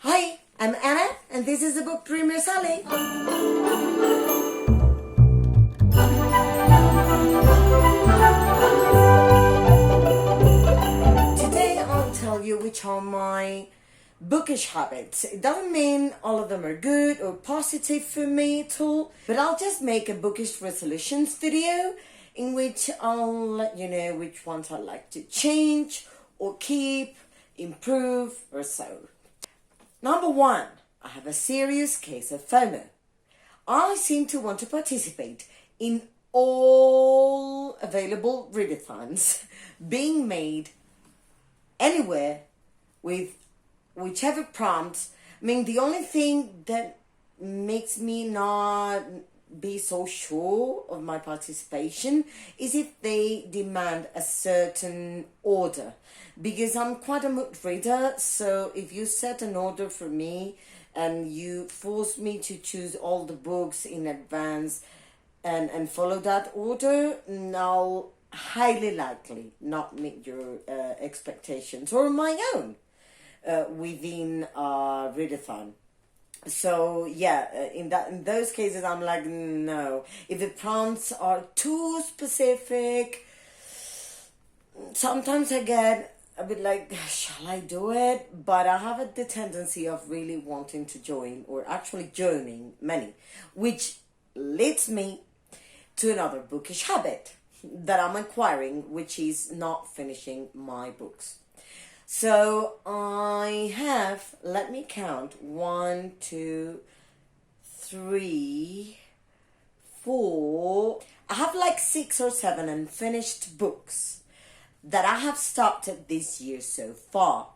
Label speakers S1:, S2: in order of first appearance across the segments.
S1: Hi, I'm Anna, and this is the Book Premier Sally. Today I'll tell you which are my bookish habits. It doesn't mean all of them are good or positive for me at all, but I'll just make a bookish resolutions video in which I'll let you know which ones I like to change or keep, improve, or so. Number 1, I have a serious case of FOMO. I seem to want to participate in all available readathons being made anywhere with whichever prompts. I mean, the only thing that makes me not be so sure of my participation is if they demand a certain order, because I'm quite a mood reader. So if you set an order for me and you force me to choose all the books in advance and follow that order, I'll highly likely not meet your expectations or my own within a readathon. So yeah, in those cases, I'm like, no. If the prompts are too specific, sometimes I get a bit like, shall I do it? But I have the tendency of really wanting to join, or actually joining many, which leads me to another bookish habit that I'm acquiring, which is not finishing my books. So I have, let me count, 1, 2, 3, 4. I have like 6 or 7 unfinished books that I have started this year so far.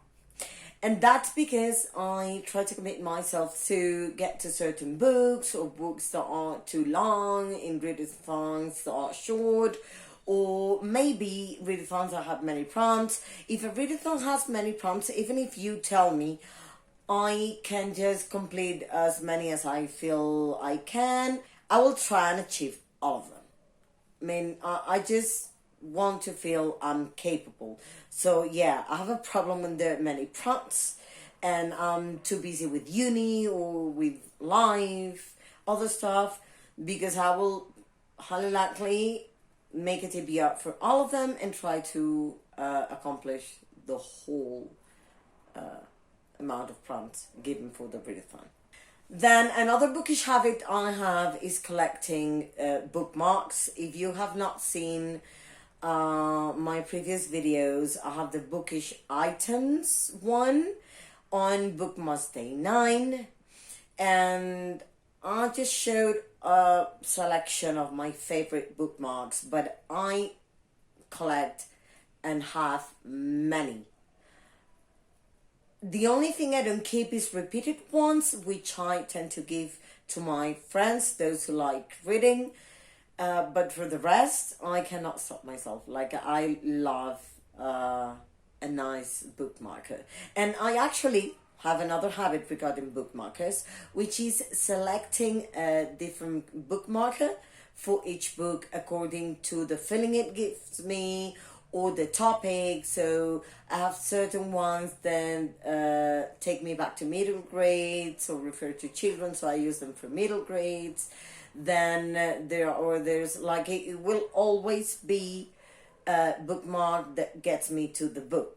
S1: And that's because I try to commit myself to get to certain books, or books that aren't too long, in readathons that are short, or maybe readathons that have many prompts. If a readathon has many prompts, even if you tell me, I can just complete as many as I feel I can, I will try and achieve all of them. I mean, I just want to feel I'm capable. So yeah, I have a problem when there are many prompts and I'm too busy with uni or with life, other stuff, because I will highly likely make a TBR for all of them and try to accomplish the whole amount of prompts given for the readathon. Then another bookish habit I have is collecting bookmarks. If you have not seen my previous videos, I have the bookish items one on Bookmas Day 9, and I just showed a selection of my favorite bookmarks, but I collect and have many. The only thing I don't keep is repeated ones, which I tend to give to my friends, those who like reading. But for the rest, I cannot stop myself. Like, I love a nice bookmarker. And I actually have another habit regarding bookmarkers, which is selecting a different bookmarker for each book according to the feeling it gives me or the topic. So I have certain ones that take me back to middle grades or refer to children, so I use them for middle grades. Then there's like, it will always be a bookmark that gets me to the book.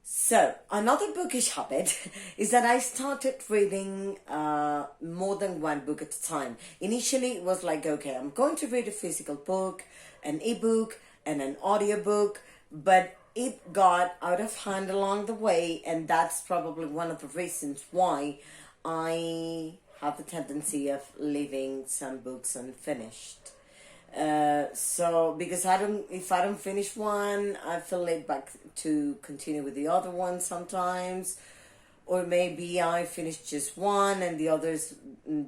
S1: So another bookish habit is that I started reading more than one book at a time. Initially it was like, okay, I'm going to read a physical book, an ebook, and an audiobook, but it got out of hand along the way, and that's probably one of the reasons why I have the tendency of leaving some books unfinished. So because if I don't finish one, I feel led back to continue with the other one sometimes, or maybe I finished just one and the others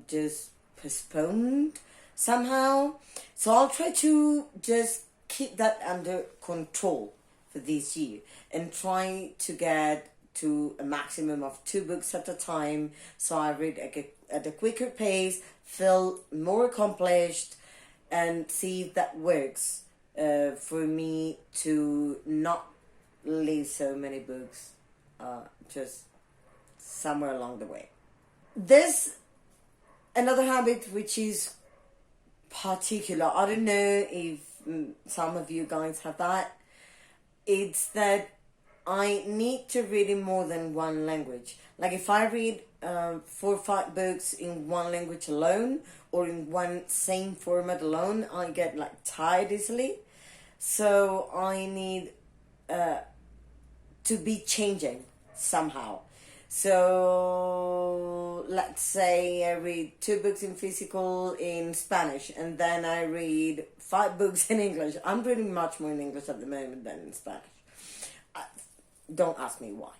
S1: just postponed somehow. So I'll try to just keep that under control for this year and try to get to a maximum of 2 books at a time, so I read at a quicker pace, feel more accomplished, and see if that works for me to not leave so many books just somewhere along the way. There's another habit which is particular. I don't know if some of you guys have that. It's that I need to read in more than one language. Like if I read 4 or 5 books in one language alone or in one same format alone, I get like tired easily. So I need to be changing somehow. So let's say I read 2 books in physical in Spanish, and then I read 5 books in English. I'm reading much more in English at the moment than in Spanish. Don't ask me why.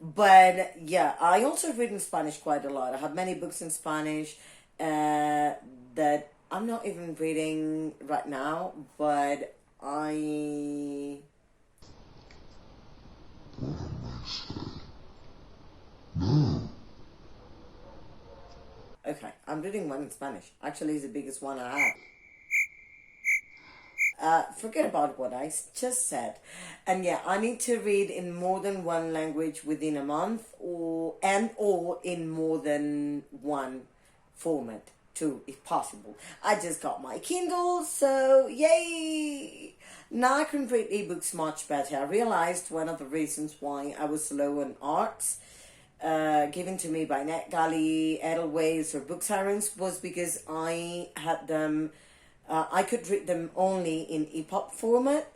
S1: But yeah, I also read in Spanish quite a lot. I have many books in Spanish that I'm not even reading right now, but I... Okay, I'm reading one in Spanish. Actually, it's the biggest one I have. Forget about what I just said. And yeah, I need to read in more than one language within a month or in more than one format too, if possible. I just got my Kindle, so yay! Now I can read ebooks much better. I realized one of the reasons why I was slow on arts given to me by NetGalley, Edelweiss or Bookstagram was because I had them I could read them only in EPUB format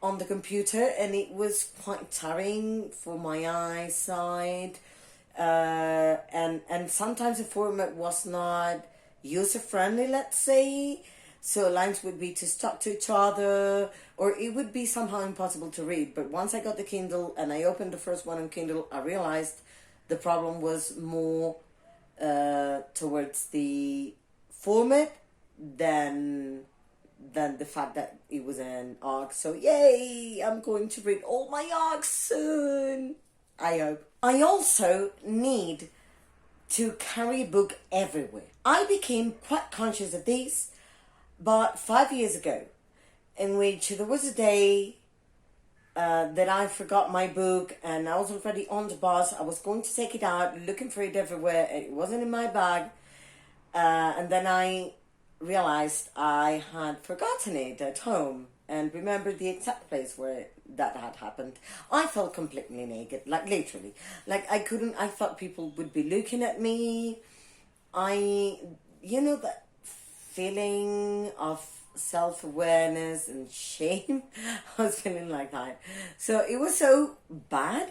S1: on the computer, and it was quite tiring for my eyesight. And sometimes the format was not user friendly, let's say. So lines would be too stuck to each other, or it would be somehow impossible to read. But once I got the Kindle and I opened the first one on Kindle, I realized the problem was more towards the format than the fact that it was an ARC. So yay, I'm going to read all my ARCs soon, I hope. I also need to carry a book everywhere. I became quite conscious of this about 5 years ago, in which there was a day that I forgot my book, and I was already on the bus. I was going to take it out, looking for it everywhere. It wasn't in my bag, and then I realized I had forgotten it at home and remembered the exact place where that had happened. I felt completely naked, like literally. Like I thought people would be looking at me. That feeling of self-awareness and shame. I was feeling like that. So it was so bad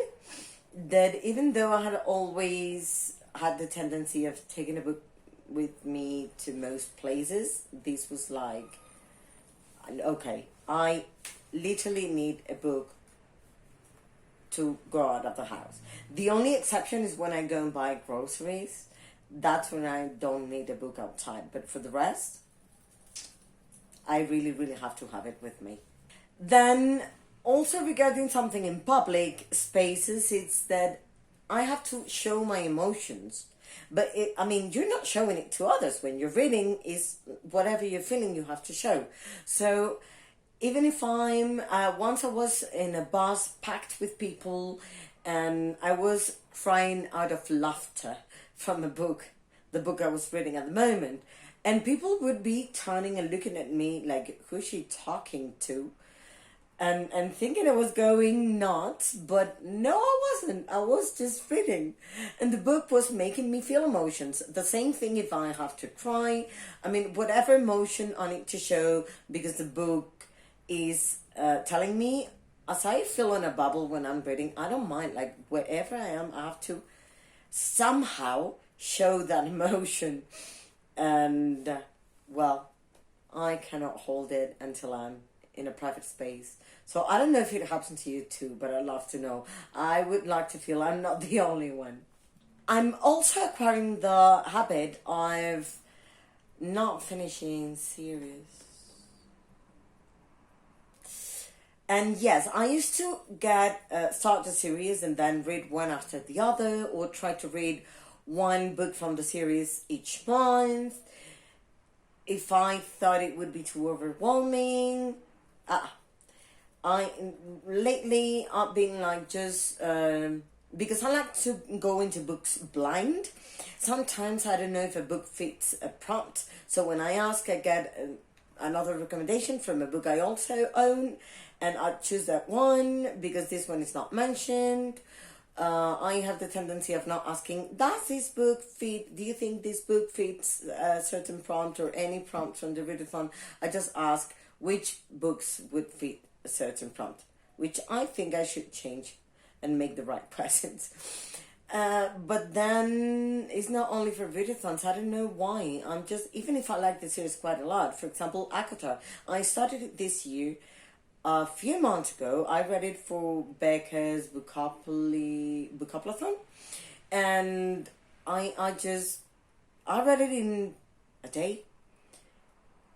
S1: that even though I had always had the tendency of taking a book with me to most places, this was like, okay, I literally need a book to go out of the house. The only exception is when I go and buy groceries. That's when I don't need a book outside. But for the rest, I really, really have to have it with me. Then also regarding something in public spaces, it's that I have to show my emotions. But you're not showing it to others. When you're reading, is whatever you're feeling, you have to show. So even if once I was in a bus packed with people, and I was crying out of laughter from the book I was reading at the moment, and people would be turning and looking at me like, who's she talking to? And thinking I was going nuts, but no, I wasn't. I was just reading. And the book was making me feel emotions. The same thing if I have to cry. Whatever emotion I need to show, because the book is telling me, as I feel in a bubble when I'm reading, I don't mind. Like, wherever I am, I have to somehow show that emotion. And, I cannot hold it until I'm in a private space. So I don't know if it happens to you too, but I'd love to know. I would like to feel I'm not the only one. I'm also acquiring the habit of not finishing series. And yes, I used to start the series and then read one after the other, or try to read one book from the series each month. If I thought it would be too overwhelming, lately I've been like just because I like to go into books blind. Sometimes I don't know if a book fits a prompt. So when I ask, I get another recommendation from a book I also own, and I choose that one because this one is not mentioned. I have the tendency of not asking, does this book fit, do you think this book fits a certain prompt or any prompt from the readathon? I just ask which books would fit a certain prompt, which I think I should change and make the right presents. But then it's not only for readathons. I don't know why. I'm just, even if I like the series quite a lot, for example, Akata, I started it this year. A few months ago, I read it for Becca's Bookathon, and I read it in a day,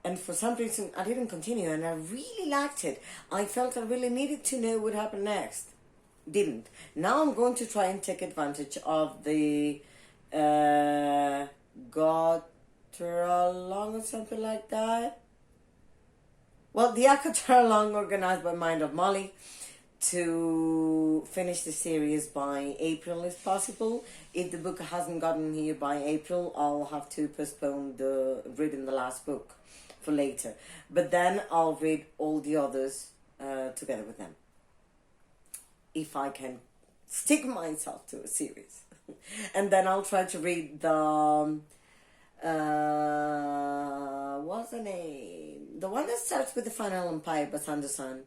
S1: and for some reason I didn't continue, and I really liked it. I felt I really needed to know what happened next. Didn't. Now I'm going to try and take advantage of the Got Along or something like that. Well, the Akatar Long organized by Mind of Molly to finish the series by April if possible. If the book hasn't gotten here by April, I'll have to postpone reading the last book for later. But then I'll read all the others together with them, if I can stick myself to a series. And then I'll try to read the what's the name? The one that starts with the Final Empire by Sanderson.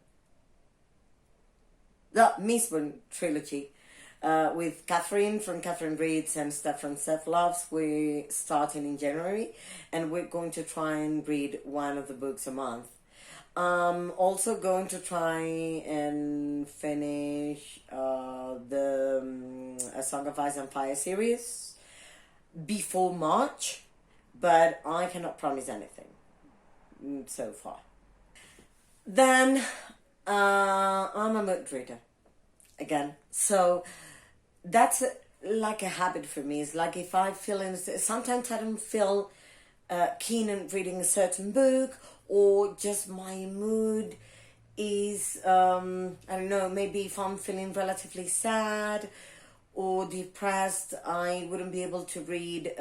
S1: The Mistborn trilogy. With Catherine from Catherine Reads and Steph from Steph Loves. We're starting in January, and we're going to try and read one of the books a month. Also going to try and finish the A Song of Ice and Fire series before March, but I cannot promise anything so far. Then I'm a mood reader again, so that's like a habit for me. It's like if I feel sometimes I don't feel keen on reading a certain book, or just my mood is I don't know, maybe if I'm feeling relatively sad or depressed, I wouldn't be able to read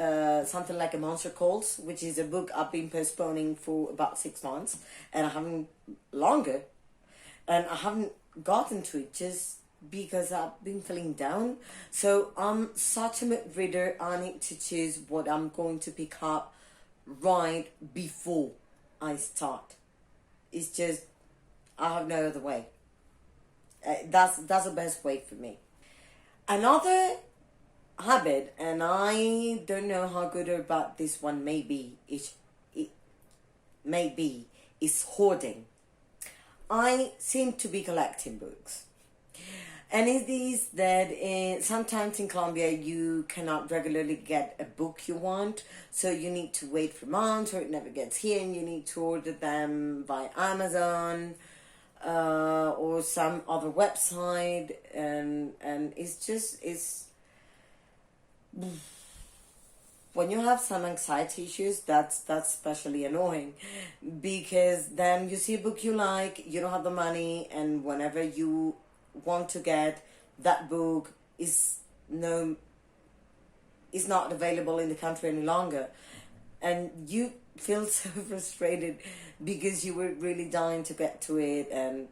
S1: something like A Monster Calls, which is a book I've been postponing for about 6 months, and I haven't gotten to it just because I've been feeling down. So I'm such a mood reader. I need to choose what I'm going to pick up right before I start. It's just, I have no other way. That's the best way for me. Another habit, and I don't know how good or bad this one may be, is hoarding. I seem to be collecting books. And it is that sometimes in Colombia you cannot regularly get a book you want, so you need to wait for months or it never gets here, and you need to order them by Amazon or some other website, and it's when you have some anxiety issues, that's especially annoying, because then you see a book you like, you don't have the money, and whenever you want to get that book is not available in the country any longer, and you feel so frustrated because you were really dying to get to it, and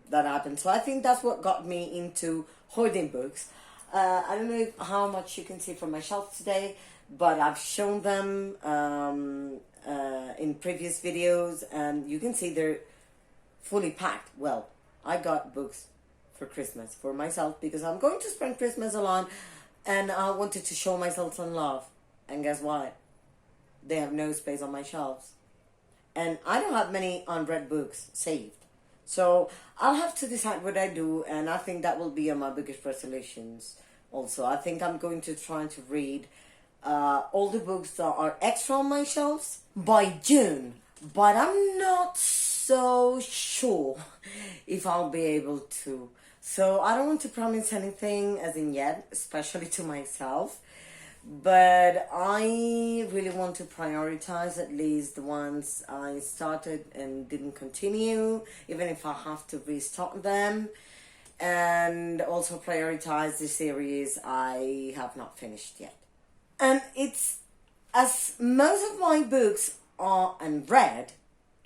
S1: that happened. So I think that's what got me into hoarding books. I don't know how much you can see from my shelf today, but I've shown them in previous videos, and you can see they're fully packed. Well, I got books for Christmas for myself because I'm going to spend Christmas alone, and I wanted to show myself some love. And guess what? They have no space on my shelves, and I don't have many unread books saved. So I'll have to decide what I do, and I think that will be on my biggest resolutions. Also, I think I'm going to try to read all the books that are extra on my shelves by June, but I'm not so sure if I'll be able to. So I don't want to promise anything as in yet, especially to myself, but I really want to prioritize at least the ones I started and didn't continue, even if I have to restart them. and also prioritize the series I have not finished yet. And it's, as most of my books are unread,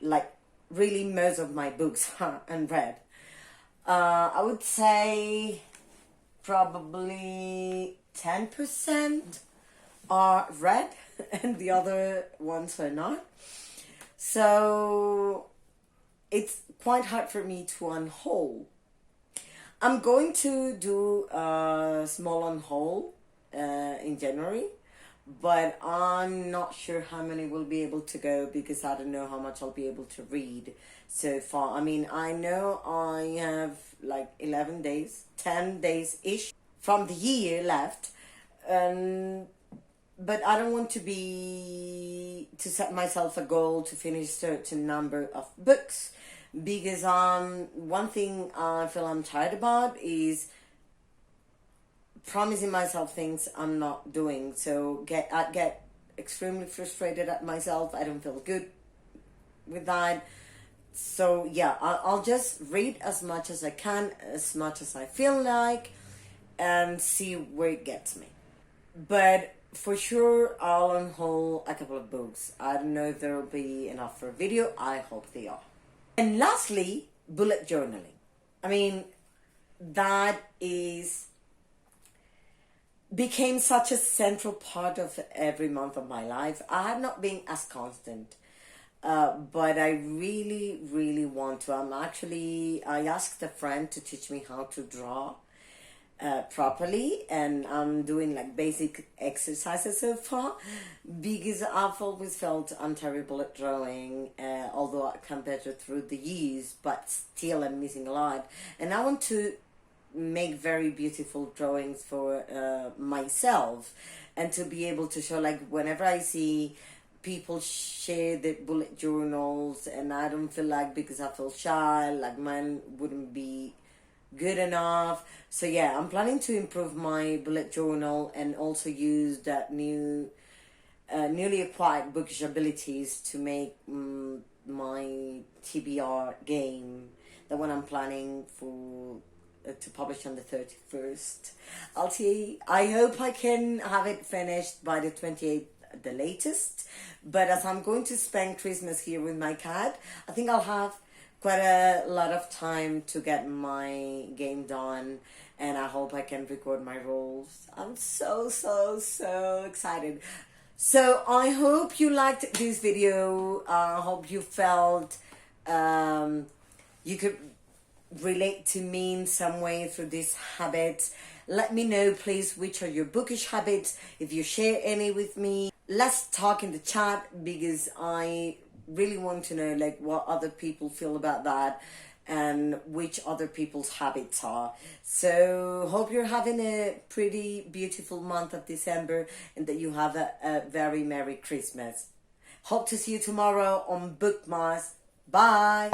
S1: like really most of my books are unread, I would say probably 10% are read and the other ones are not. So it's quite hard for me to unhaul. I'm going to do a small unhaul in January, but I'm not sure how many will be able to go because I don't know how much I'll be able to read so far. I mean, I know I have like 11 days, 10 days-ish from the year left, but I don't want to set myself a goal to finish a certain number of books, because one thing I feel I'm tired about is promising myself things I'm not doing. So I get extremely frustrated at myself. I don't feel good with that. So yeah, I'll just read as much as I can, as much as I feel like, and see where it gets me. But for sure, I'll unhaul a couple of books. I don't know if there will be enough for a video. I hope they are. And lastly, bullet journaling. I mean, that became such a central part of every month of my life. I have not been as constant, but I really, really want to. I asked a friend to teach me how to draw properly, and I'm doing like basic exercises so far, because I've always felt I'm terrible at drawing, although I come better through the years, but still I'm missing a lot. And I want to make very beautiful drawings for myself, and to be able to show, like, whenever I see people share the bullet journals and I don't feel like, because I feel shy, like mine wouldn't be good enough. So yeah, I'm planning to improve my bullet journal and also use that newly acquired bookish abilities to make my TBR game, the one I'm planning for to publish on the 31st. I'll see. I hope I can have it finished by the 28th at the latest. But as I'm going to spend Christmas here with my cat, I think I'll have quite a lot of time to get my game done, and I hope I can record my roles. I'm so excited. So I hope you liked this video. I hope you felt you could relate to me in some way through these habits. Let me know, please, which are your bookish habits. If you share any with me, let's talk in the chat, because I really want to know, like, what other people feel about that and which other people's habits are. So hope you're having a pretty beautiful month of December, and that you have a very Merry Christmas. Hope to see you tomorrow on Bookmas. Bye.